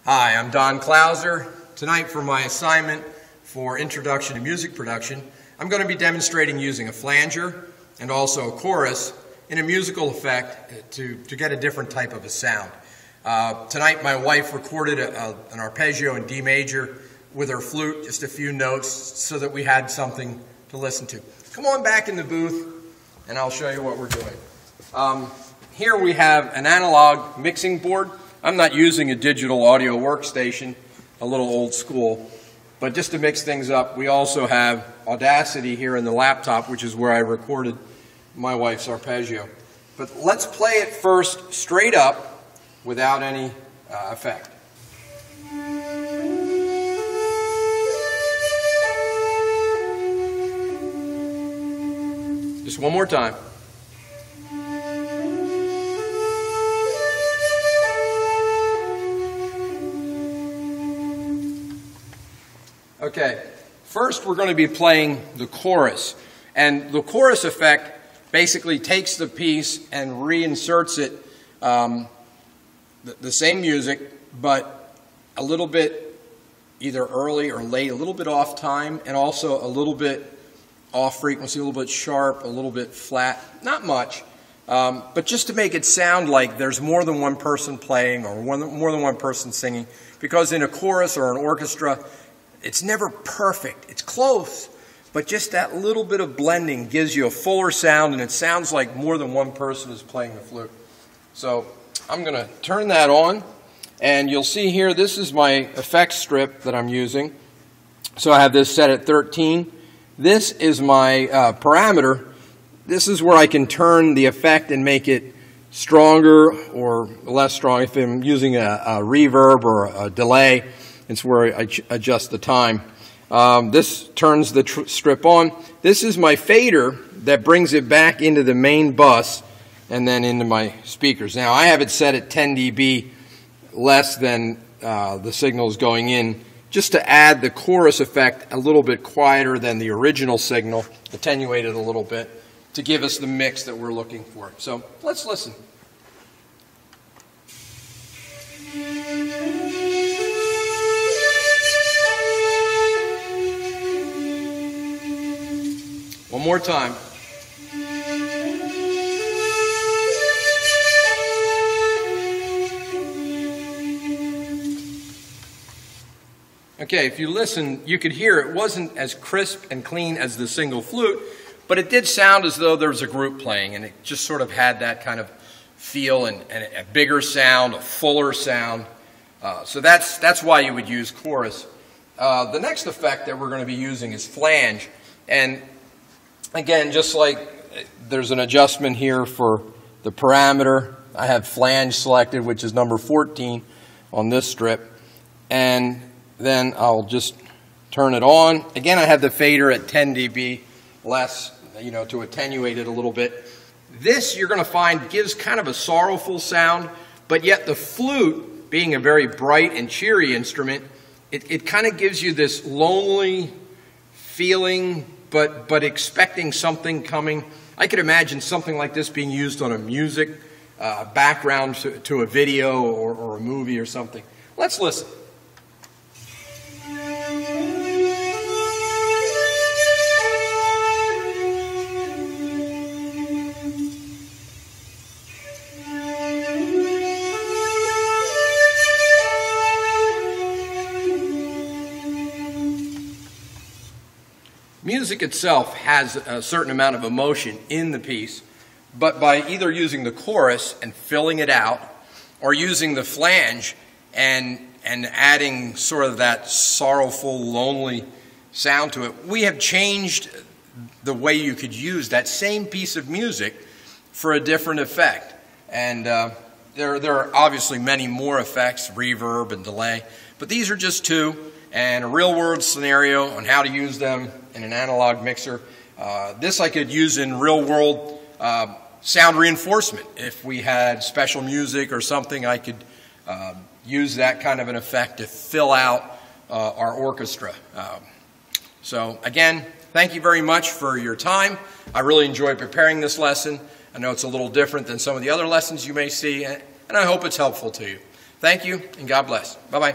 Hi, I'm Don Klauser. Tonight for my assignment for Introduction to Music Production, I'm going to be demonstrating using a flanger and also a chorus in a musical effect to get a different type of a sound. Tonight my wife recorded an arpeggio in D major with her flute, just a few notes so that we had something to listen to. Come on back in the booth and I'll show you what we're doing. Here we have an analog mixing board. I'm not using a digital audio workstation, a little old school, but just to mix things up, we also have Audacity here in the laptop, which is where I recorded my wife's arpeggio. But let's play it first straight up without any effect. Just one more time. Okay, first we're going to be playing the chorus, and the chorus effect basically takes the piece and reinserts it, the same music, but a little bit either early or late, a little bit off time, and also a little bit off frequency, a little bit sharp, a little bit flat, not much, but just to make it sound like there's more than one person playing or more than one person singing, because in a chorus or an orchestra, it's never perfect. It's close, but just that little bit of blending gives you a fuller sound, and it sounds like more than one person is playing the flute. So I'm going to turn that on, and you'll see here this is my effects strip that I'm using. So I have this set at 13. This is my parameter. This is where I can turn the effect and make it stronger or less strong. If I'm using a reverb or a delay, it's where I adjust the time. This turns the strip on. This is my fader that brings it back into the main bus and then into my speakers. Now I have it set at 10 dB less than the signals going in, just to add the chorus effect a little bit quieter than the original signal, attenuate it a little bit, to give us the mix that we're looking for. So let's listen. One more time. Okay, if you listen, you could hear it wasn't as crisp and clean as the single flute, but it did sound as though there was a group playing, and it just sort of had that kind of feel and a bigger sound, a fuller sound. So that's why you would use chorus. The next effect that we're going to be using is flange, and again, just like there's an adjustment here for the parameter, I have flange selected, which is number 14 on this strip, and then I'll just turn it on. Again, I have the fader at 10 dB less, to attenuate it a little bit. This, you're going to find, gives kind of a sorrowful sound, but yet the flute, being a very bright and cheery instrument, it kind of gives you this lonely feeling, but expecting something coming. I could imagine something like this being used on a music background to a video or a movie or something. Let's listen. Music itself has a certain amount of emotion in the piece, but by either using the chorus and filling it out, or using the flange and adding sort of that sorrowful, lonely sound to it, we have changed the way you could use that same piece of music for a different effect. And there are obviously many more effects, reverb and delay, but these are just two, and a real-world scenario on how to use them in an analog mixer. This I could use in real-world sound reinforcement. If we had special music or something, I could use that kind of an effect to fill out our orchestra. So again, thank you very much for your time. I really enjoyed preparing this lesson. I know it's a little different than some of the other lessons you may see, and I hope it's helpful to you. Thank you, and God bless. Bye-bye.